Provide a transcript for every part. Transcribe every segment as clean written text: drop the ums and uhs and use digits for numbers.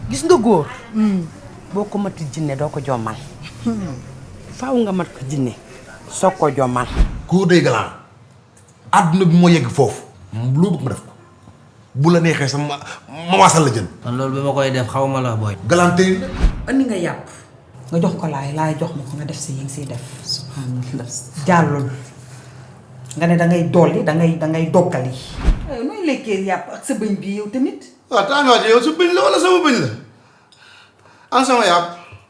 gis nga góor boo ko mati jinne doo ko jommal faaw nga mat ko jinne soog ko jommal góor day galaan àdduna bi moo yegg foofu loo bëgg ma def ko bu la neexee sama ma waasal la jën man loolu bi ma koy def xaw ma la booy galaan tey andi nga yàpp nga jox ko laay jox ma ko nga def si yi nga siy def subhanallah jàllul nga ne dangay dolli dangay doggali nooy lekkee yàpp ak sa bëñ bi yow tamit waaw tàngaate yow su bëñ la wala sama bëñ la an sama yàpp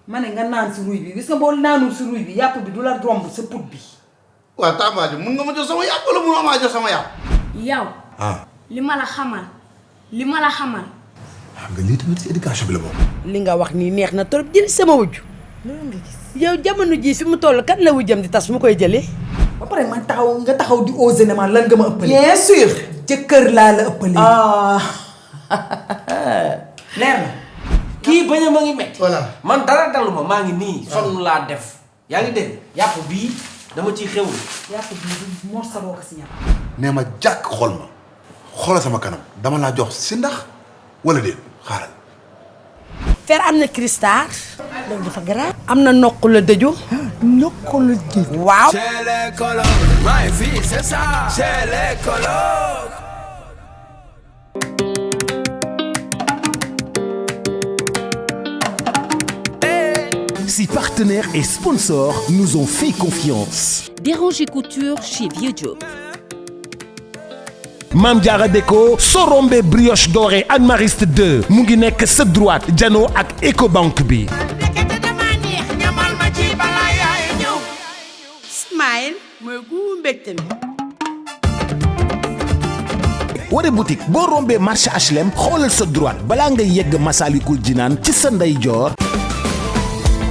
ma ne nga naan si ruy bi gis nga boo naanul si ruy bi yàpp bi du la romb sa put bi waaw tàngaate mun nga ma jox sama yàpp wala munoo maa jox sama yàpp yow li ma la xamal xam nga lii tamit si éducation bi la bokk li nga wax nii neex na trop jël sama wujj yow jamono jii fi mu toll kat la wujjam di tas mu koy jëlee ba pare man nga taxaw di osé ne man lan nga ma ëppale bien sûr jëkkër laa la ëppale leer na kii bañ a ma ngi metti voilà man dara daluma maa ngi nii sonn laa def yaa ngi dégg yàpp bii dama ciy xewlu yàpp bii du mor sa boo ko si ñam nee ma jàkk xool ma xoolal sama kanam dama laa jox si ndax wala déet xaaral fer am na cristal loolu dafa garaaw am na noq la dëju ñokk la dëju waaw Chez les colocs, ma vie c'est ça. Chez les colocs. Si partenaires et sponsors nous ont fait confiance. Déranger Couture chez Vieux Diop. Mame Diarra Déco soo rombee brioche dorée Anne Mariste 2 mu ngi nekk sa droite janoo ak Ecobank bi. Smile mooy gu mbégte mi Waré boutique boo rombee marché HLM xoolal sa droite balaa ngay yegg Masalikul Jinaan ci sa ndeyjoor.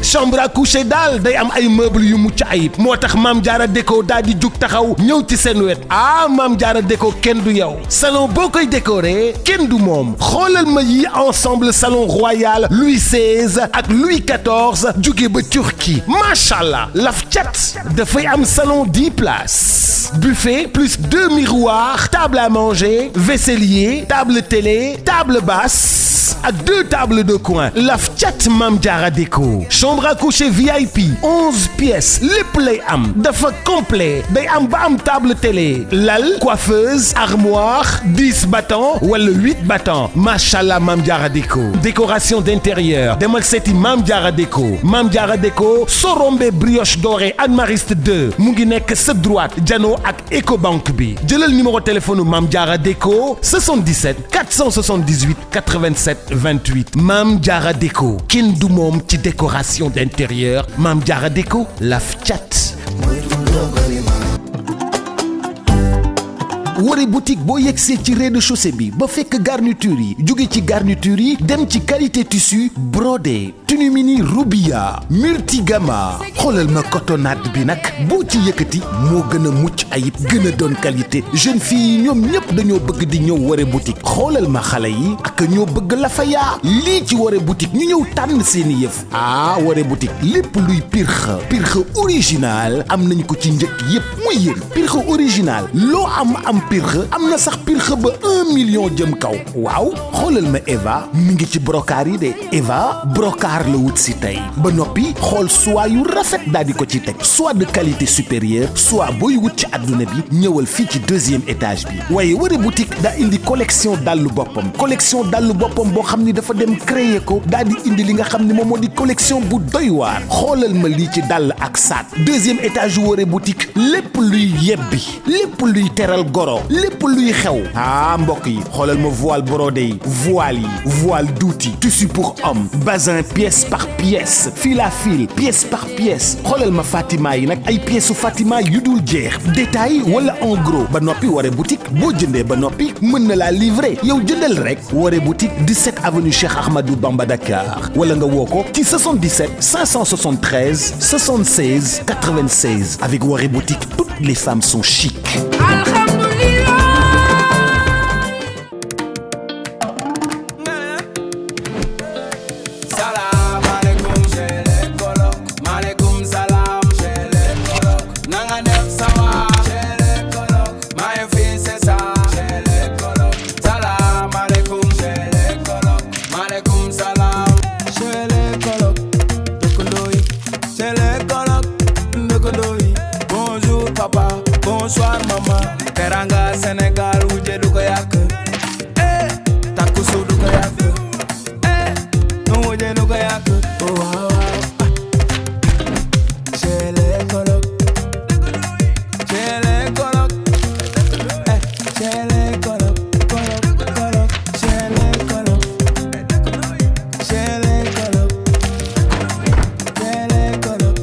chambre à coucher daal day am ay meubles yu mucc ayib moo tax Mame Diarra Déco daal di jug taxaw ñëw ci seen wet Mame Diarra Déco kenn du yow salon boo koy décorer kenn du moom xoolal ma yi ensemble salon royal Louis XVI ak Louis XIV jóge ba Turquie macha allah laf cat dafay am salon 10 places buffet plus 2 miroirs table à manger vaisselier table télé table basse ak 2 tables de coin laf cat Mame Diarra Déco chambre à coucher VIP 11 pièces lépp lay am dafa complet day am ba am table télé lal coiffeuse armoire 10 battants wala 8 battants machallah Mame Diarra Déco décoration d'intérieur demal seeti Mame Diarra Déco Mame Diarra Déco soo rombee brioche dorée Anne Mariste 2 mu ngi nekk sa droite janoo ak Ecobank bi jëlal numéro téléphone Mame Diarra Déco 77 478 87 28 Mame Diarra Déco kenn du moom ci décoration d'intérieur Mame Diarra Déco laf cat. Waré boutique boo yegsee ci rez-de-chaussée bi ba fekk garniture yi jóge ci garniture yi dem ci qualité tissu brodé tenue mini Rubia multigama xoolal ma cotonnade bi nag boo ci yëkkati moo gën a mucc ayib gën a doon qualité jeune fille yi ñoom ñëpp dañoo bëgg di ñëw Waré boutique xoolal ma xale yi ak ñoo bëgg la fa yaa lii ci Waré boutique ñu ñëw tànn seeni yëf Waré boutique lépp luy pirxa original am nañu ko ci njëkk yëpp muy yéen pirxa original loo am pirxe am na sax pirxe ba 1 million jëm kaw waaw xoolal ma Eva mi ngi ci brocart yi de Eva brocart la wut si tey ba noppi xool soie yu rafet daal di ko ci teg soit de qualité supérieure soit booy wut ci adduna bi ñëwal fii ci 2e étage bi waaye Waré boutique daa indi collection dallu boppam boo xam ni dafa dem créer ko daal di indi li nga xam ni moom moo di collection bu doy waar xoolal ma lii ci dàll ak saat 2e étage yu Waré boutique lépp luy yebbi lépp luy teral goro lépp luy xew mbokk yi xoolal ma voile brodé yi voile d'outil tissu pour homme bazin pièce par pièce fil à fil pièce par pièce xoolal ma Fatima yi nag ay pièces su Fatima yu dul jeex détail wala en gros ba noppi Waré boutique boo jëndee ba noppi mën na laa livrer yow jëndal rek Waré boutique 17 avenue Cheikh Ahmadou Bamba Dakar wala nga woo ko ci 77 573 76 96 avec Waré boutique toutes les femmes sont chic. Nanga def sawa, chez les colocs, my Sénégal wujje du ko yàq takku suuf du ko yàq wujje du ko yàq waaw chez les colocs chez les colocs chez les colocs coloc chez les colocs chez les colocs chez les colocs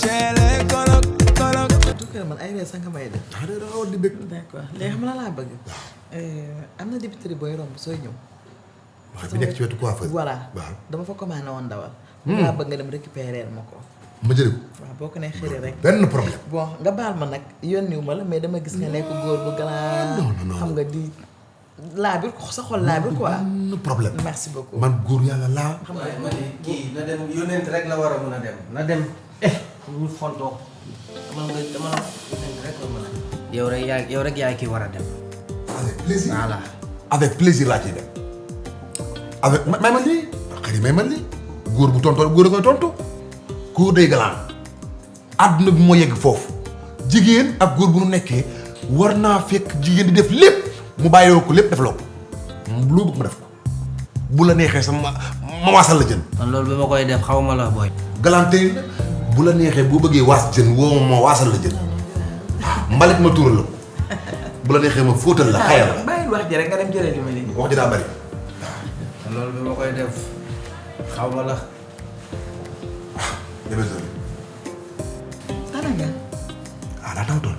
chez les colocs coloc man ay rees nga may def. war di bëgg. D'accord léegi xam la laa bëgg. am na débiteri booy romb sooy ñëw. waaw bi nekk ci wetu coiffeuse. voilà waaw dama fa commandé woon ndawal. laa bëgg nga dem récupérer ma ko. ma jëlee ko. waaw boo ko nee xëri rek. benn problème. bon nga baal ma nag yónniwu ma la mais dama gis nga nekk góor bu galant. non xam nga di laabir sa xol laabir quoi. benn problème. merci beaucoup. man góor yàlla laa. xam nga ma ne kii na dem yónent rek la war a mën a dem na dem ñu fontoo dama la yónent rek la mën a yow rek yaay kii war a dem avec plaisir. voilà avec plaisir laa ciy dem. avec may man lii xëy may man lii góor bu tontoo góor a koy tontu góor day galaan àdduna bi moo yegg foofu jigéen ak góor bu nu nekkee war naa fekk jigéen di def lépp mu bàyyoo ko lépp def loo ko loo bëgg ma def ko bu la neexee sama ma waasal la jën. man loolu bi ma koy def xaw ma la booy galante bu la neexee boo bëggee waas jën woo ma waasal la jën mbalit ma tuural la ko bu la neexee ma fóotal la xayal la. bàyyil wax ji rek nga dem jëlee li ma léegi. wax ji daa bari. loolu bi ma koy def xaw ma la désolé. ana nga. ah daa taw tool.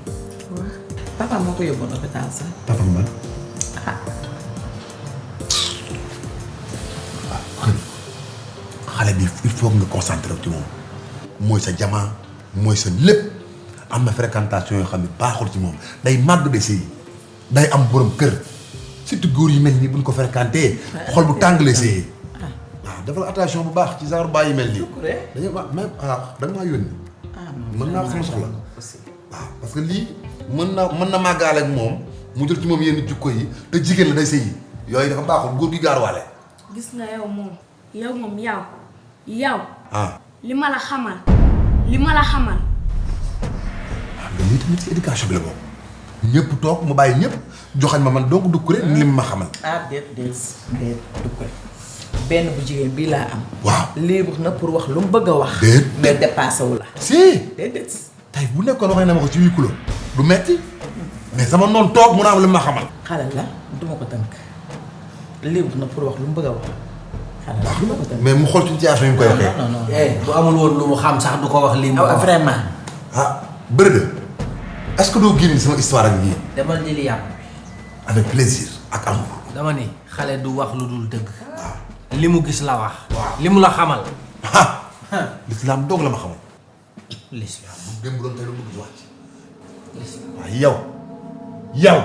waaw papa moo ko yóbboon hôpital sax. papa man. xale bi il faut nga concentré wu ci moom mooy sa jamaa mooy sa lépp am na fréquentation yoo xam ne baaxul ci moom day màgg de sëy day am borom kër surtout góor yi mel nii buñ ko fréquenté xol bu tàngalee sëy waaw dafa la attention bu baax ci genre bàyyi mel nii. dañuy wax même da nga maa yónni. mën naa sama soxla. waaw parce que lii mën na màggaale ak moom mu jël ci moom yenn jukko yi te jigéen la day sëy yooyu dafa baaxul góor gi gaaruwaale. gis nga yow moom yow li ma la xamal nga lii tamit ci éducation bi la bokk ñëpp toog mu bàyyi ñëpp joxañ ma man donc Doucouré ni li ma xamal. déet Doucouré benn bu jigéen bii laa am. waaw libre na pour wax lu mu bëgg a wax. déet mais dépassé wu la. si déedéet. tey bu nekkoon waxee na ma ko ci huis clos du metti mais sama noonu toog mun a am li ma xamal. xale la duma ko tënk libre na pour wax lu mu bëgg a wax. xale la duma ko tënk. mais mu xool situation yi mu koy waxee. non bu amul woon lu mu xam sax du ko wax lii mu ko wax vraiment. ah bëri de est-ce que doo génne sama histoire ak yii. demal jëli yàpp avec plaisir ak amour. dama ni xale du wax lu dul dëgg li mu gis la wax li mu la xamal l'islam doog la ma xamal. l'islam bu démb doon tey lu bëgg ci wax ci. waaye yow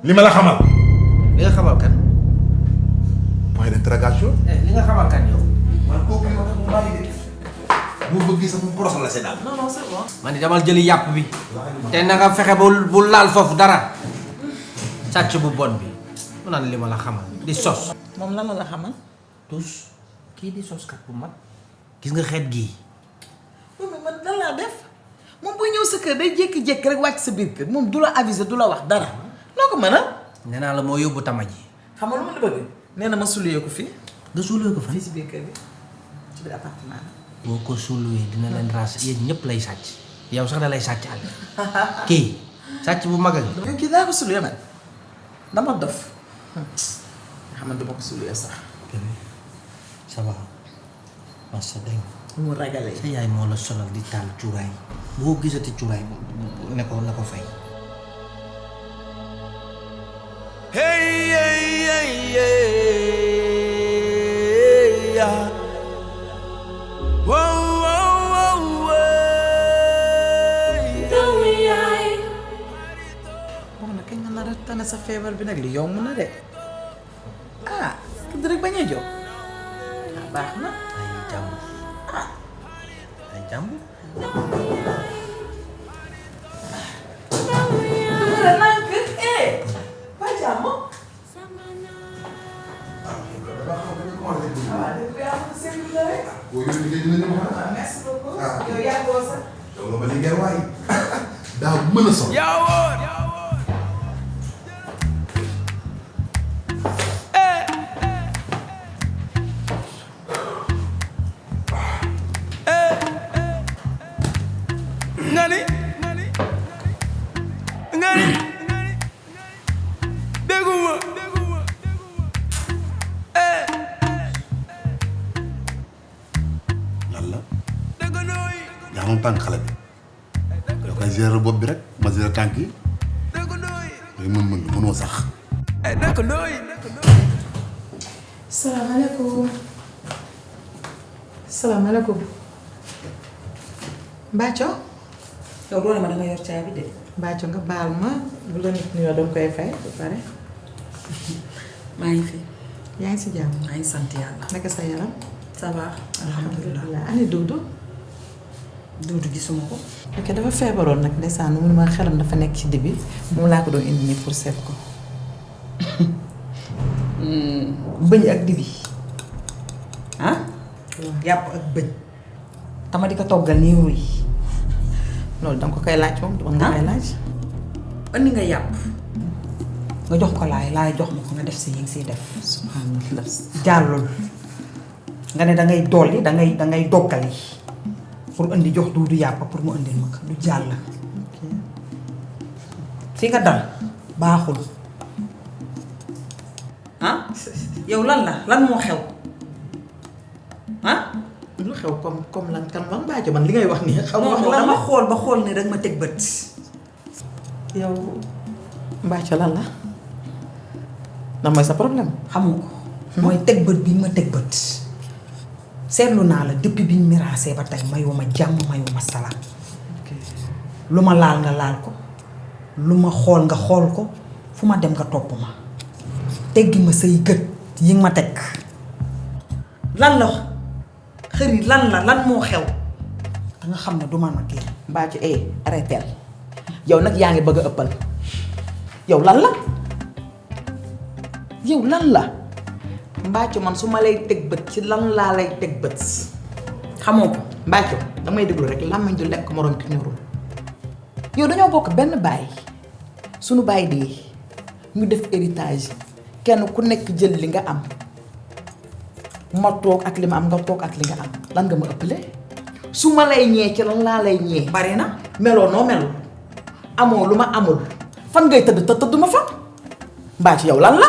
li ma la xamal. li nga xamal kan point d'interrogation. li nga xamal kan yow man kooku li ma tax mu bàyyi de. boo bëggee sax mu porosal la seddal. non c'est bon. man di demal jëli yàpp bi te na nga fexe bu laal foofu dara sàcc bu bon bi mu naan li ma la xamal di sos moom lan la xamal. tous kii di soskat bu mag gis nga xeet gii mais man lan laa def moom buy ñëw sa kër day jékki-jékki rek wàcc sa biir kër moom du la aviser du la wax dara noo ko mën a. nee naa la moo yóbbu tama ji xam nga lu ma la bëgg. nee na ma suliyee ko fii. nga suulee ko fa fii si biir kër gi ci biir appartement bi. boo ko suulee dina leen raas yéen ñëpp lay sàcc yow sax da lay sàcc àll kii sàcc bu mag a ngi yow kii daa ko suliyee man dama dof nga xam ne dama ko suliyee sax. ça va masa dégg mu ragalee. sa yaay moo la sonal di taal cuuraay boo gisati cuuraay ne ko fay Hey, hey, hey, hey, yeah. Whoa, whoa, whoa, whoa. moom nag kañ nga nar a tane sa feebar bi nag li yomb na de ah tudd rek bañ a jóg ah baax na. ay jàmm daaw mën a sol. Ngani dégguma lan la yaa moom tànk xale bi yow koy gérer bopp bi rek ma gérer tànk yi yooyu mën mënoo sax. salaamaaleykum. salaamaaleykum. Mbacco. yow doole ma danga yor caabi de. Mbacco nga baal ma bu la nit nuyoo danga koy fay ba pare. maa ngi fi. yaa ngi si jàmm. maa ngi sant yàlla. naka sa yaram. ça va. alhamdulilah ani Doudou. Doudou gisuma ko. ok dafa feebaroon nag ndeysaan mu ne ma xelam dafa nekk ci dibi moom laa ko doon indi nii pour seet ko. bëñ ak dibi ah. yàpp ak bëñ. tama di ko toggal nii ruy. loolu danga ko koy laaj moom dama nga koy laaj. andi nga yàpp nga jox ko laay jox ma ko nga def si yi nga siy def. subhanallah. jàllul nga ne dangay dolli dangay doggali pour indi jox Duudu yàpp pour mu indil ma ko du jàll. fi nga dal baaxul ah yow lan moo xew ah. lu xew comme lan kan man Mbacco man li ngay wax nii. xaw ma wax dama xool ba xool ne rek ma teg bët. yow Mbacco lan la ndax mooy sa problème. xamu ko. mooy teg bët bi ma teg bët. seetlu naa la depuis bi ñu miraasee ba tey mayuma jàmm mayuma salaam. lu ma laal nga laal ko lu ma xool nga xool ko fu ma dem nga topp ma teggi ma say gët yi nga ma teg lan la xëri lan moo xew da nga xam ne du man ak yéen. Mbacco arrêteel yow nag yaa ngi bëgg a ëppal yow lan la Mbacco man su ma lay teg bët ci lan laa lay teg bët xamoo ko. Mbacco damay déglu rek làmmiñ du lekk moroom ki ñorul yow dañoo bokk benn baay suñu baay dee ñu def héritage kenn ku nekk jël li nga am ma toog ak li ma am nga toog ak li nga am lan nga ma ëppale su ma lay ñee ci lan laa lay ñee bari na meloo noo melul amoo lu ma amul fan ngay tëdd te tëdduma fa Mbacco yow lan la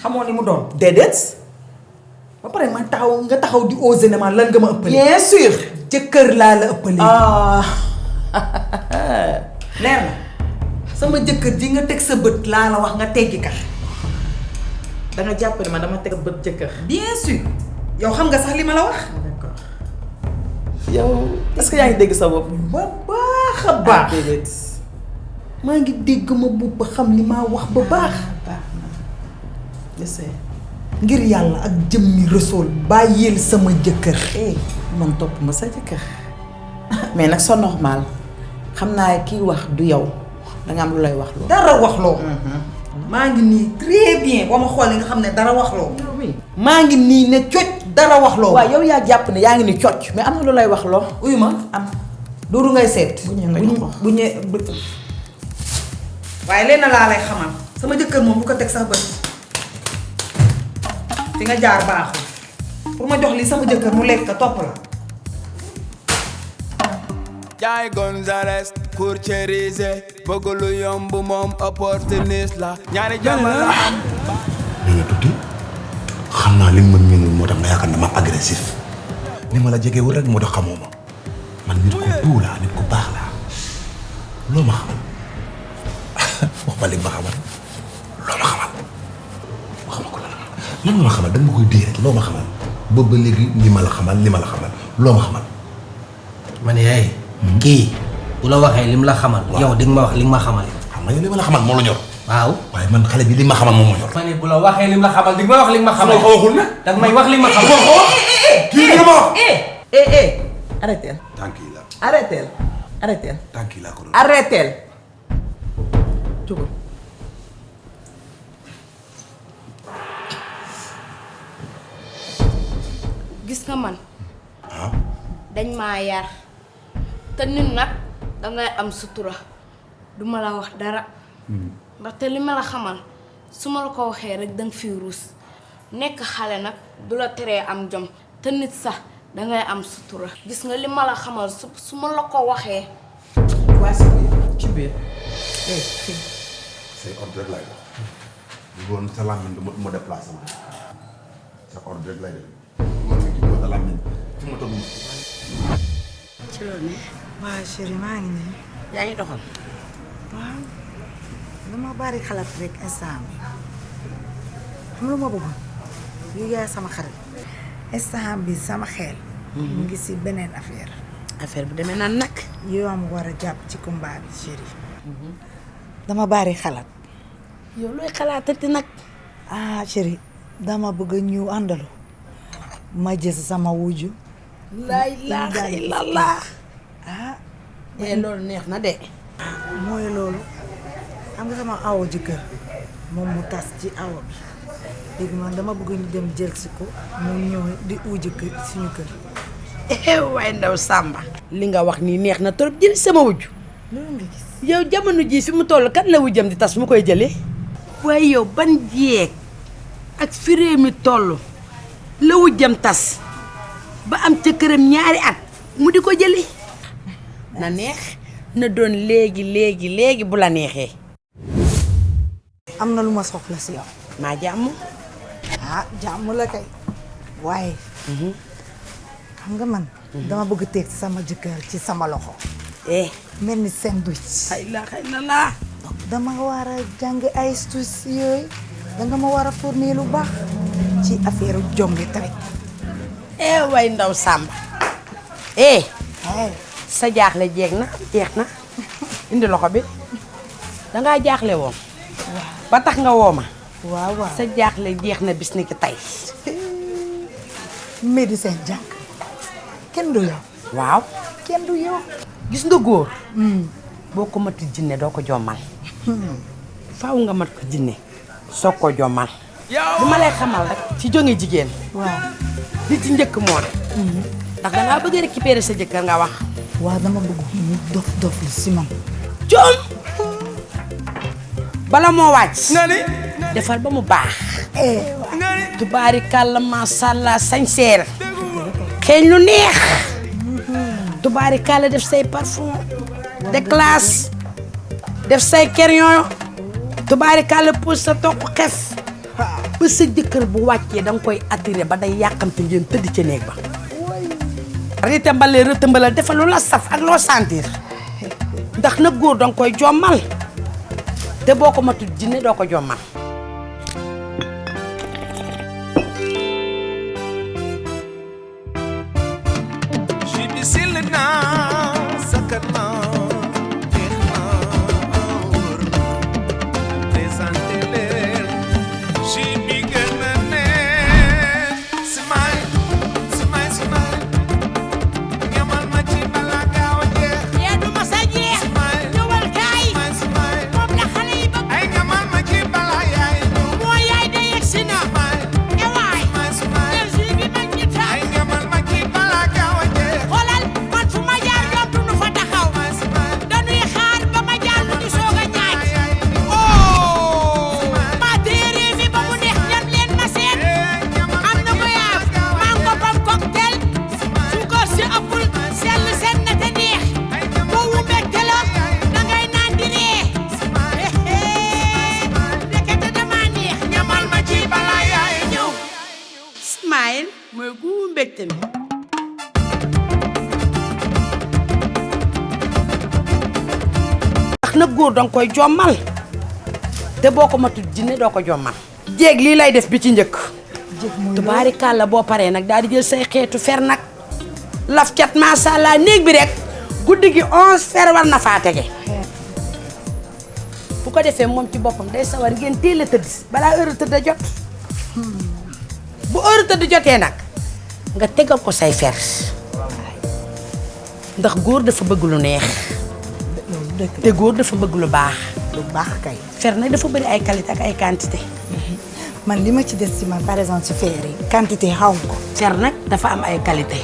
xamoo li mu doon. déedéet ba pare ma taxaw nga taxaw di osé ne ma lan nga ma ëppale. bien sûr jëkkër laa la ëppale. leer na sama jëkkër ji nga teg sa bët laa la wax nga teggi ka. danga jàpp ne ma dama teg bët jëkkër. bien sûr yow xam nga sax li ma la wax. d'accord yow est-ce que yaa ngi dégg sa bopp. ba baax a baax. déedéet maa ngi dégg ma bopp ba xam li maa wax ba baax. ngir yàlla ak jëmmi Rasuul bàyyil sama jëkkër. man topp ma sa jëkkër mais nag c'est normal xam naa kii wax du yow danga am lu lay wax loo. dara wax loo. maa ngi nii très bien boo ma xoolee nga xam ne dara wax loo. maa ngi nii ne cocc dara wax loo. waaw yow yaa jàpp ne yaa ngi ni cocc mais am na lu lay wax loo. uyu ma am Doudou ngay seet. bu ñëwee nga jox ko bu ñëwee waaye lenn laa lay xamal sama jëkkër moom bu ko teg sax bët fi nga jaar baaxul pour ma jox li sama jëkkër mu lekk topp la. Jaay Gonzales courtier bëgg lu yomb moom opportuniste la ñaari jamono la am. nee na tuuti xam naa li nga ma miinul moo tax nga yaakaar ne ma agressif ni ma la jegewul rek moo tax xamoo ma man nit ku duu laa nit ku baax laa loo ma xamal wax ma li ma xamal loo ma xamal wax ma ko lan nga ma xamal da nga ma koy dee rek loo ma xamal boobu ba léegi li ma la xamal loo ma xamal. ma ne yaay. kii bu la waxee lim la xamal. yow di nga ma wax li nga ma xamal. xam nga yow li ma la xamal moo la ñor. waaw waaye man xale bi li ma xamal moom moo ñor. ma ne bu la waxee lim la xamal di nga ma wax li nga ma xamal. sama waxul nag. danga may wax li ma xamal. kii nga ma wax. arrêteel. tànk yi la. arrêteel. arrêteel. tànk yi laa ko doon. arrêteel. jógal. gis nga man dañ maa yar te nit nag dangay am sutura duma la wax dara ndaxte li ma la xamal su ma la ko waxee rek danga fi ruus nekk xale nag du la teree am jom te nit sax dangay am sutura gis nga li ma la xamal su ma la ko waxee waa ci biir say ordre rek lay def bu doon sa làmmiñ du ma déplacé ma sa ordre rek lay def man mi ci sa làmmiñ fi ma toog ci loolu ne waa chérie maa ngi nii yaa ngi doxal waaw dama bari xalaat rek instant bi xam lu ma bëggoon yu yaay sama xarit instant bi sama xel mu ngi si beneen affaire bi demee naan nag yow am war a jàpp ci combat bi chérie dama bari xalaat yow looy xalaatati nag ah chérie dama bëgg ñu àndalu ma jël sama wujju laa ilaaha illallaah ah loolu neex na de mooy loolu xam nga sama awo ji kër moom mu tas ci awo bi léegi man dama bëgg ñu dem jël si ko mu ñëw di uji kër suñu kër waaye ndaw Samba li nga wax nii neex na trop jël sama wujju loolu nga gis yow jamono ji fi mu toll kan la wujjam di tas mu koy jëlee waaye yow ban jeeg ak fi réew mi toll la wujjam tas ba am ca këram ñaari at mu di ko jëlee na neex na doon léegi bu la neexee am na lu ma soxla si yow maa jàmm ah jàmm la kay waaye xam nga man dama bëgg teg sama jëkkër ci sama loxo mel ni sandwich ay la xay na laa dama war a jàng ay astuces yooyu danga ma war a fournir lu baax ci affaire jom bi tamit way ndaw Samba sa jaaxle jeex na indi loxo bi dangaa jaaxle woon ba tax nga woo ma waaw sa jaaxle jeex na bis ni ki tey médecin jàng kenn du yow waaw kenn du yow gis nga góor boo ko mati jinne doo ko jommal faaw nga mat ko jinne soog ko jommal li ma lay xamal rek ci jonge jigéen waaw li ci njëkk moo ndax dangaa bëgg a récupérer sa jëkkër nga wax waaw dama bëgg mu dof li si man jom bala moo wàcc defal ba mu baax tubaari kàlla masàllaa sañseer xeeñ lu neex tubaari kàlla def say parfum de classe def say crayon tubaari kàlla pour sa toq xef ba sa jëkkër bu wàccee danga koy attiré ba day yàqamte ngeen tëdd ca néeg ba ritambalee rëtëmbalal defal lu la saf ak loo sentir ndax nag góor danga koy jommal te boo ko matul jinne doo ko jommal nag góor danga koy jommal te boo ko matul jinne doo ko jommal jéeg lii lay def bi ci njëkk tubaari kàlla boo paree nag daal di jël say xeetu fer nag laf cat masàllaa néeg bi rek guddi gi 11 fer war na faa tege bu ko defee moom ci boppam day sawar ngeen teel a tëdd balaa heure tëdd jot bu heure tëdd jotee nag nga tegal ko say fer ndax góor dafa bëgg lu neex te góor dafa bëgg lu baax kay fer nag dafa bëri ay qualité ak ay quantité man li ma ci des ci man par exemple ci fer yi quantité xaw ma ko fer nag dafa am ay qualité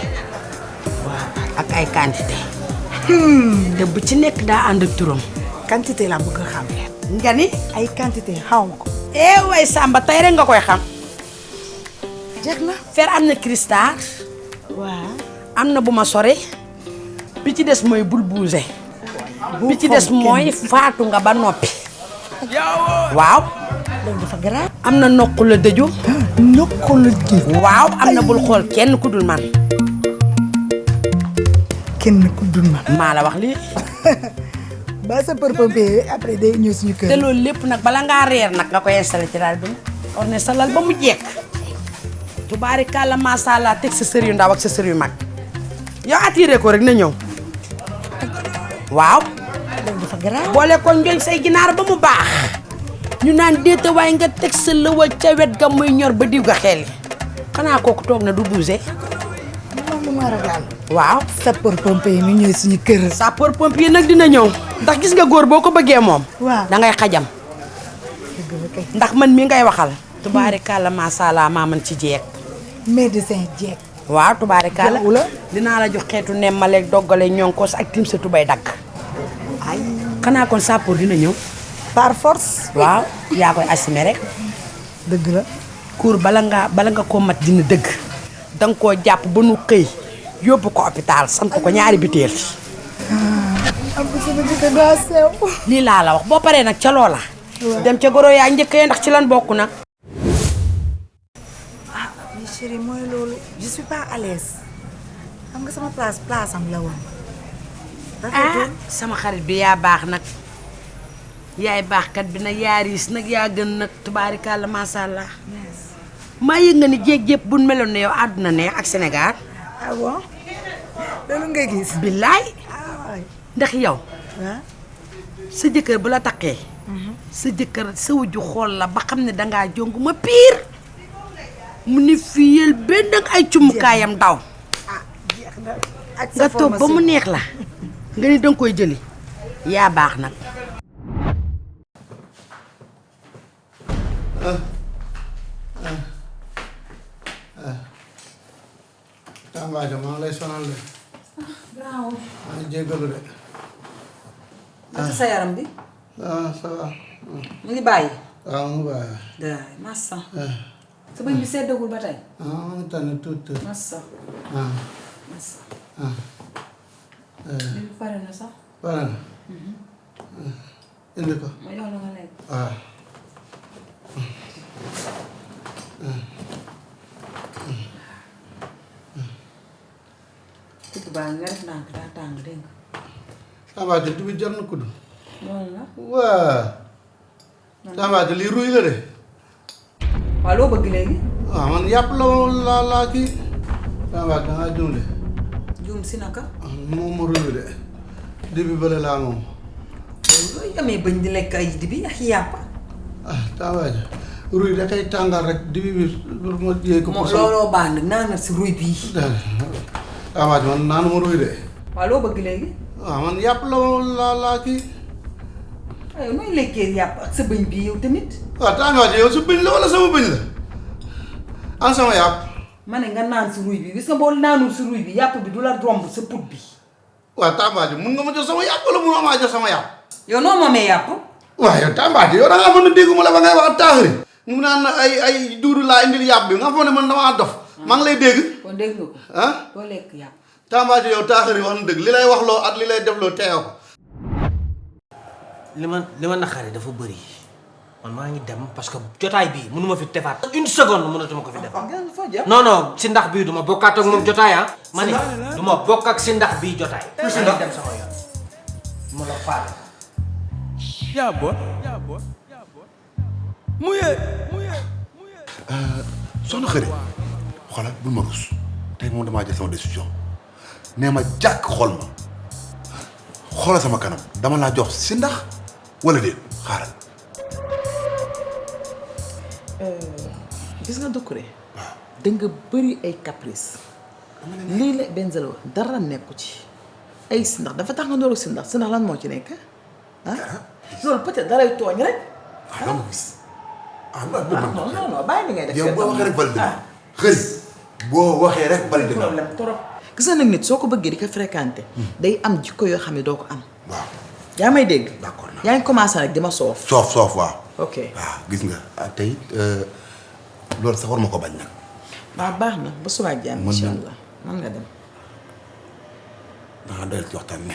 waaw ak ay quantité te bu ci nekk daa ànd ak turam quantité laa bëgg a xam. nga ni ay quantité xaw ma ko. way Samba tey rek nga koy xam. jeex na. fer am na cristal. waaw. am na bu ma sori. bi ci des mooy bul buuse. bi ci des mooy faatu nga ba noppi. waaw. loolu dafa garaaw. am na nokku la dëju. nokku la dëju. waaw am na bul xool kenn ku dul man. kenn ku dul man. maa la wax lii. ba sa pompier après day ñëw suñu kër. te loolu lépp nag bala ngaa reer nag nga koy installé ci daal bi or ne sa lal ba mu jekk. tubaarikàlla macha allah teg sa sër yu ndaw ak sa sër yu mag. yow attiré ko rek na ñëw. waaw. loolu dafa garaaw. boole ko njoñ say ginaar ba mu baax. ñu naan déeta waaye nga teg sa lëwal ca wet ga muy ñor ba diw ga xel. xanaa kooku toog na du bougé. lu ma ragal. waaw. sapeur pompier mi ñëw suñu kër. sapeur pompier nag dina ñëw. ndax gis nga góor boo ko bëggee moom. waaw da ngay xajam. ndax man mi ngay waxal. tubaarikàlla macha allah maa man ci jeeg. médecin jeeg. waaw tubaarikàlla dinaa la jox xeetu nemmaleeg doggale ñonkos ak tim sa tubay dagg. ay xanaa kon sapeur dina ñëw. par force. waaw yaa koy assumé rek. dëgg la. kuur bala nga ko mat dina dëgg. danga koo jàpp ba nu xëy yóbbu ko hôpital samp ko ñaari biteel. am na sama jëkkër daa sew. lii laa la wax boo paree nag ca loola. dem ca goro yaa njëkkee ndax ci lan bokk nag. ah mais chérie mooy loolu je suis pas à l'aise xam nga sama place am la woon. ah sama xarit bi yaa baax nag. yaay baaxkat bi nag yaa riis nag yaa gën nag tubaarikàlla macha allah. maa yëg nga ni jéeg yëpp buñ meloon ne yow àdduna neex ak Sénégal. ah bon loolu nga gis. billaay. ndax yow. waaw. sa jëkkër bu la takkee. sa jëkkër sa wujju xool la ba xam ne dangaa jong ma piir mu ni fiyel benn ak ay cumukaayam daw. nga toog ba mu neex la. nga ni danga koy jëli. yaa baax nag. Tamba de maa ngi lay sonal de. bravo. maa ngi jégalu de. ak sa yaram bi. ça va. mu ngi bàyyi. waaw mu ngi bàyyi. daay massa. sa bëñ bi seddagul ba tey. mu ngi tànn tuuti. massa. massa. bi pare na sax. pare na. indi ko. ma jox la nga lekk. waaw. kudd baa nga def ndànk daa tàng dégg nga. Tamba de du bi jar na kudd. loolu la. waa. Tamba de lii ruy la de. waaw loo bëgg léegi. waaw man yàpp laa kii. Tamba dangaa juum de. juum si naka. moom ma ruy de. dibi bële laa moom. looy amee bëñ di lekk ay dibi ak yàpp. Tamba de ruy da koy tàngal rek dibi bi pour ma jiyee ko. moom looloo baax nag naan na si ruy bii. Tamba de man naanu ma ruy de. waaw loo bëgg léegi. waaw man yàpp laa kii. aywa nooy lekkee yàpp ak sa bëñ bii yow tamit. waaw Tamba de yow sa bëñ la wala sama bëñ la. an sama yàpp. ma ne nga naan si ruy bi gis nga boo naanul si ruy bi yàpp bi du la romb sa put bi. waaw Tamba de mun nga ma jox sama yàpp wala munoo maa jox sama yàpp. yow noo moomee yàpp. waaw yow Tamba de yow da ngaa foog ne dégguma la ba ngay wax ak taaxari. mu naan ay duudu laa indil yàpp bi nga foog ne man damaa dof. maa ngi lay dégg. kon dégg nga ko. ah doo lekk yàpp. Tamba de yow taaxari wax na dëgg li lay wax loo ak li lay def loo teew ko. li ma naqari dafa bëri man maa ngi dem parce que jotaay bii mënu ma fi defaat une seconde mënatuma ko fi defaat. non non si ndax bii du ma bokkaat ak moom jotaay ah. ma ne du ma bokk ak si ndax bii jotaay. si ndax dem sama yoon ma la faale. yaa boy muye soxna xëri xoolal bul ma rus tey moom damaa jël sama décision nee ma jàkk xool ma xoolal sama kanam dama laa jox si ndax wala déet xaaral. gis nga Doucouré. waaw da nga bëri ay caprice. lii la Benzel wax dara nekku ci. ay si ndax dafa tax nga ndoolu si ndax lan moo ci nekk ah. loolu peut-être dalay tooñ rek. ah dama gis. non bàyyi li ngay def. yow boo waxee rek validé ma xëri boo waxee rek validé ma. problème trop. gis nga nag nit soo ko bëggee di ko fréquenté. day am jikko yoo xam ne doo ko am. waaw yaa may dégg. d'accord naa yaa ngi commencé nag di ma soof. soof waaw. ok waaw gis nga tey loolu sax war ma ko bañ nag. waaw baax na ba suba ak jàmm incha allah man nga dem. daa doyal ci waxtaan bi.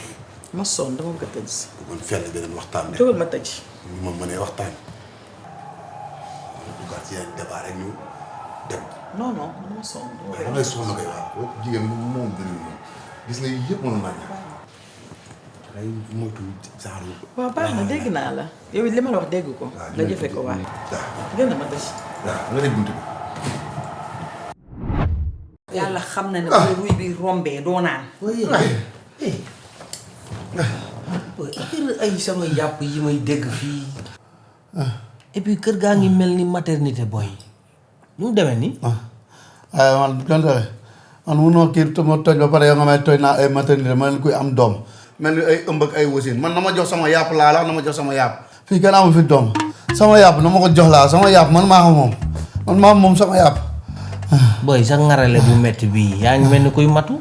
ma sonn dama bëgg a tëj. bu mën fenn beneen waxtaan bi. jógal ma tëj. ñu ma mënee waxtaan. dugal ci ay débat rek ñu dem. non non man ma sonn. waaw da ngay sonn kay waaw jigéen moom gënul moom gis nga yëpp mënul naa ñàkk. day moytu genre. waaw baax na dégg naa la yow li ma la wax dégg ko. nga jëfe ko waaw. gën na ma tëj. waaw nga dégg buntu bi. yàlla xam na ne bu ruy bi rombee doo naan. ay sama yàpp yi may dégg fii. et puis kër gaa ngi mel ni maternité boy nu mu demee nii. man tonton man munoo kii te ma toj ba pare yow nga may toj naa ay maternité ma leen kuy am doom mel ni ay ëmb ak ay wasin man na ma jox sama yàpp laa la na ma jox sama yàpp. fii kenn amu fi doom sama yàpp na ma ko jox laa sama yàpp man maa ko moom man maa moom sama yàpp. boy sa ngarale bu metti bii yaa ngi mel ni kuy matu.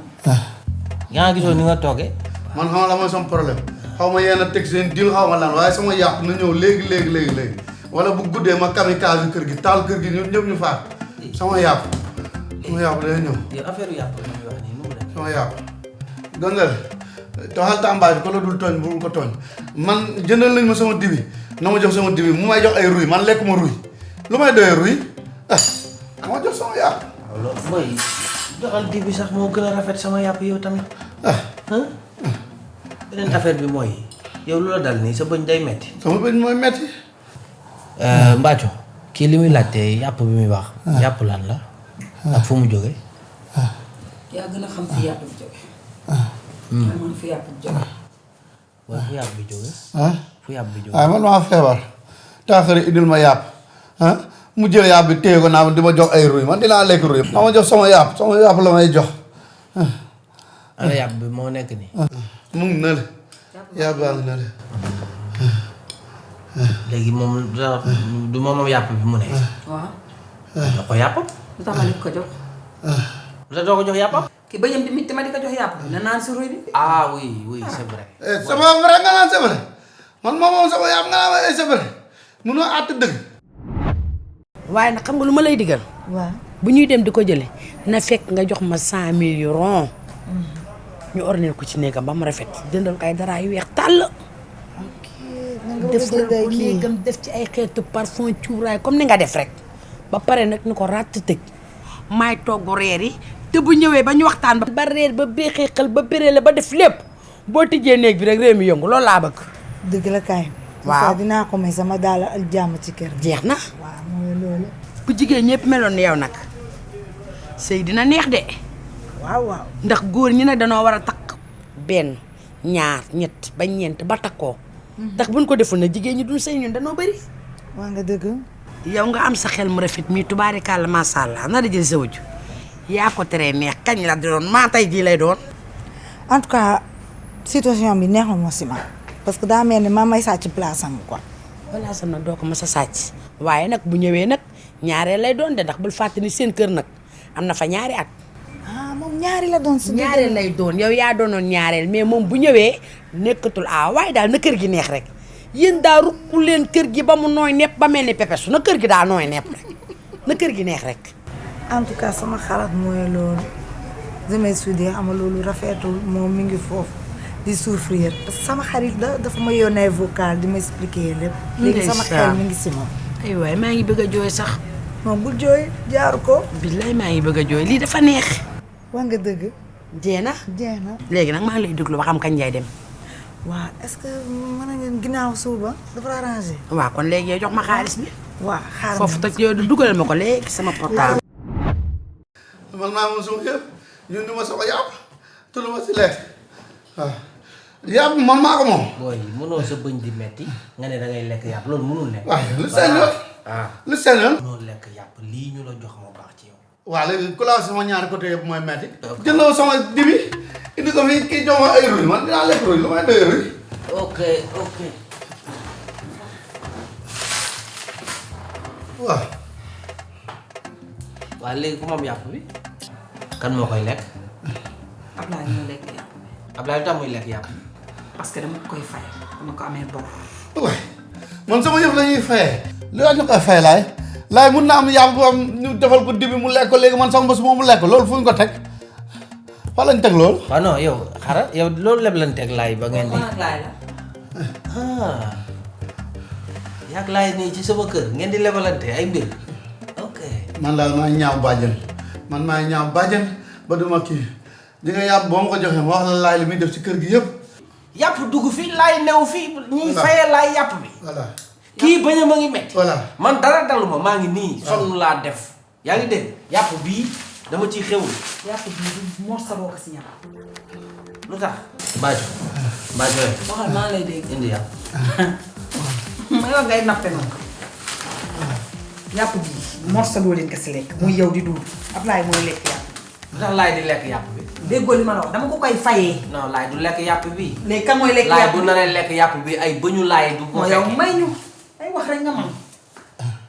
yaa ngi gisoon ni nga toogee. man xam la mooy sama problème xaw ma yéen a teg seen dil xaw ma lan waaye sama yàpp na ñëw léegi wala bu guddee ma kamikaze kër gi taal kër gi ñëpp ñu faat sama yàpp day ñëw. yow affaire yàpp la ñuy wax nii nu mu demee. sama yàpp gëngal toxal tàmbaay bi ko la dul tooñ bu ko tooñ man jëndal nañ ma sama dibi na ma jox sama dibi mu may jox ay ruy man lekk ma ruy lu may doyee ruy na ma jox sama yàpp. waaw loolu boy joxal dibi sax moo gën a rafet sama yàpp yow tamit. beneen affaire bi mooy yow lu la dal nii sa bëñ day metti. sama bëñ mooy metti. Mbacco kii li muy laajte yàpp bi muy wax. yàpp lan la. ak fu mu jógee. yaa gën a xam fi yàpp bi jóge. man fi yàpp bi jóge. waaw fu yàpp bi jóge. fu yàpp bi jóge. waaye man maa feebar. taaxari indil ma yàpp mu jël yàpp bi téye ko naa di ma jox ay ruy man dinaa lekk ruy. na ma jox sama yàpp la may jox. ana yàpp bi moo nekk nii. mu ngi nële. yàpp baa ngi nële. léegi moom du moom yàpp bi mu ne. waaw. jox ko yàppam. lu tax ma di ko jox. lu tax doo ko jox yàppam. ki bëjëm di mit ma di ko jox yàpp bi na naan si ruy bi. ah oui c'est vrai. c'est pas vrai nga naan c'est vrai man moom sama yàpp nga naan c'est vrai munoo àtt dëgg. waaye nag xam nga lu ma lay digal. waaw bu ñuy dem di ko jële na fekk nga jox ma 100 000 ron ñu orneel ko ci néegam ba mu rafet jëndal ko ay dara yu weex tàll. def ko néegam def ci ay xeetu parfum cuuraay comme ni nga def rek ba pare nag ni ko ràtt tëj maay togg reer yi te bu ñëwee ba ñu waxtaan ba reer ba béexee xel ba béré la ba def lépp boo tijjee néeg bi rek réew mi yëngu loolu laa bëgg. dëgg la kaay. waaw dinaa ko may sama daal ak jàmm ci kër gi. jeex na. waaw mooy loolu. bu jigéen ñëpp meloon ni yow nag sëy dina neex de. waaw. ndax góor ñi nag danoo war a takk benn ñaar ñett ba ñeent ba takkoo. ndax buñ ko deful na jigéen ñi duñ sëy ñun danoo bëri. waa nga dëgg. yow nga am sa xel mu rafet mii tubaarikàlla macha allah na da jël sa wujju yaa ko teree neex kañ la di doon maa tey jii lay doon. en tout cas situation bi neexul ma si ma parce que daa mel ni maa may sàcc place am quoi. voilà sax nag doo ko mës a sàcc waaye nag bu ñëwee nag ñaareel lay doon de ndax bul fàtte ni seen kër nag am na fa ñaari at. moom ñaari la doon. ñaareel lay doon yow yaa doonoon ñaareel mais moom bu ñëwee nekkatul waaye daal na kër gi neex rek yéen daa rupp leen kër gi ba mu nooy nepp ba mel ni pepesu na kër gi daa nooy nepp rek na kër gi neex rek. en tout cas sama xalaat mooy loolu je me suis dit xam nga loolu rafetul moom mi ngi foofu di souffrir parce que sama xarit la dafa ma yónnee vocal di ma expliquer lépp. léegi sama xel mi ngi si moom. ay waay maa ngi bëgg a jooy sax. moom bul jooy jaaru ko. billaay maa ngi bëgg a jooy lii dafa neex. wax nga dëgg. jeena léegi nag maa ngi lay déglu ba xam kañ ngay dem. waaw est-ce que mën ngeen ginnaaw suuba dafa arrangé. waaw kon léegi yow jox ma xaalis bi. waaw xaaral foofu toj yow dugalal ma ko léegi sama portable. man maa moom sama yëpp ñun du ma sama yàpp te du ma si lekk waaw yàpp man maa ko moom. booy mënoo sa bëñ di metti nga ne da ngay lekk yàpp loolu mënul nekk. waaw lu seen yoon. lu seen yoon. mënoo lekk yàpp lii ñu la jox moo baax ci yow. waaw léegi ku la sama ñaari côté yëpp mooy metti. jëndoo sama dibi indi ko fi kii jox ma ay ruy man dinaa lekk ruy lu may doy ruy. ok. waaw. waaw léegi ku moom yàpp bi. kan moo koy lekk. Ablaye moo lekk yàpp bi. Ablaye lu tax muy lekk yàpp. parce que dama koy fay. dama ko amee bor. waay man sama yëf la ñuy fayee. li la ñu koy fay laay mun na am yàpp am ñu defal ko dibi mu lekk ko léegi man sama bés moom mu lekk loolu fu ñu ko teg fa lañ teg loolu. waaw non yow xaaral yow loolu lépp lañ teg laay ba ngeen di. laay la. yàgg laay nii ci sama kër ngeen di lebalante ay mbir ok. man daal maa ñaaw bàjjen ba duma kii di nga yàpp boo ma ko joxee ma wax la laay li muy def ci kër gi yëpp. yàpp dugg fii laay new fii ñuy fayee laay yàpp bi. voilà kii bañ a ma ngi metti. voilà man dara daluma maa ngi nii. sonn laa def. yaa ngi dégg yàpp bii dama ciy xewul. yàpp bii du moo saboo ko si ñam. lu tax. Mbaajo. waxal maa lay dégg. indi yàpp. ma yow ngay nappe noonu. yàpp bii moo saboo leen ko si lekk muy yow di duur Ablaye mooy lekk yàpp. lu tax laay di lekk yàpp bi. déggoo li ma la wax dama ko koy fayee. non laay du lekk yàpp bi. léegi kan mooy lekk laay yàpp bu naree lekk yàpp bi ay bëñu laay du ko moo yow may ñu ay wax rek nga man.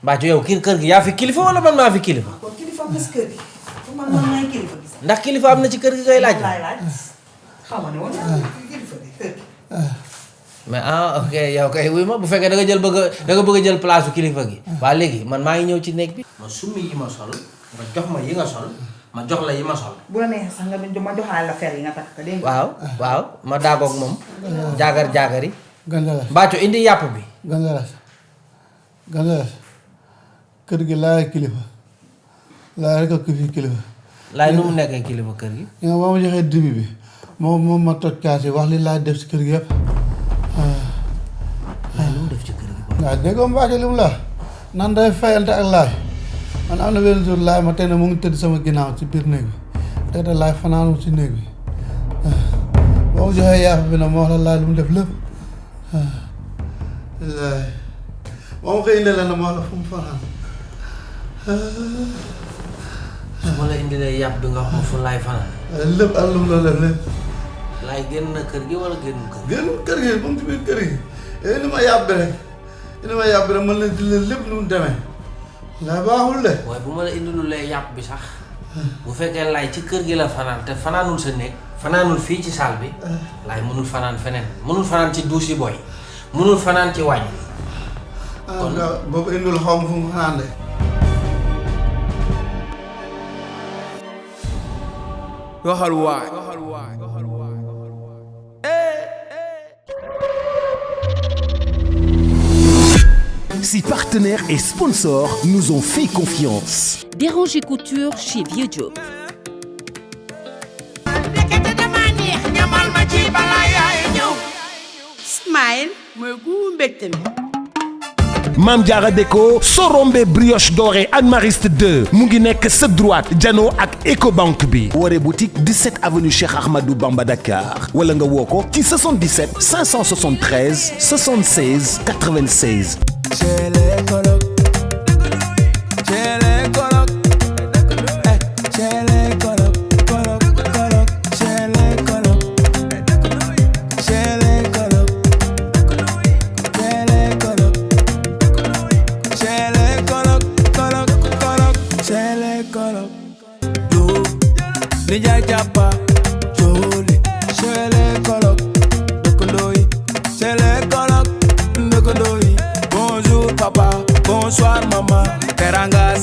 Mbaajo yow kër gi yaa fi kilifa wala man maa fi kilifa. kon kilifa am na si kër gi. pour man maay kilifa gi sax. ndax kilifa am na ci kër gi ngay laaj. xaw ma ne woon kilifa gi kër gi. mais ok yow kay wuy ma bu fekkee da nga bëgg a jël place su kilifa gi. waa léegi man maa ngi ñëw ci néeg bi. ma summi yi ma sol nga jox ma yi nga sol ma jox la yi ma sol. bu la neexee sax nga ma joxaale la fer yi nga takk ko dégg nga. waaw ma daagoog moom. jaagar yi. Gandaras Mbaaco indi yàpp bi. Gandaras kër gi laay kilifa laay rek a fi kilifa. laay nu mu nekkee kilifa kër gi. nga ba ma joxee dibi bi moom ma toj kaas yi wax li laay def ci kër gi yëpp. laay lu mu def ci kër gi. waaw déggoo Mbacke li mu la nan day fayante ak laay man am na benn jour laay ma tey ne mu ngi tëdd sama ginnaaw ci biir néeg bi tey de laay fanaanu ci néeg bi boo ma joxee yàpp bi nag ma wax la laay lu mu def lépp laay boo ma ko indee la ma wax la fu mu fanaan. su ma la indilee yàpp bi nga wax ma fu laay fanaan. lépp ak lu mu la def lépp. laay génn na kër gi wala génn kër gi. génn kër gi ba mu ci biir kër gi ni ma yàpp rek mën na di leen lépp nu mu demee laay baaxul de. waaye bu ma la indilulee yàpp bi sax bu fekkee laay ci kër gi la fanaan te fanaanul sa néeg fanaanul fii ci saal bi laay mënul fanaan feneen mënul fanaan ci douche yi booy mënul fanaan ci wàññi. kon boobu indul xaw ma fu mu fanaan de. waxal waay. Si partenaires et sponsors nous ont fait confiance. Déranger Couture chez Vieux Diop. Smile mooy gu mbégte mi. Mame Diarra Déco sorombe brioche dorée Anne Mariste 2 mu ngi nekk sa droite jano ak Ecobank bi. Woré boutique 17 avenue Cheikh Ahmadou Bamba Dakar wala nga woo ko ci 77 573 76 96. Nijaay jàppa jooli cele kolok dëkkandoo yi cele kolok dëkkandoo yi bonjour papa bonsoir maman teranga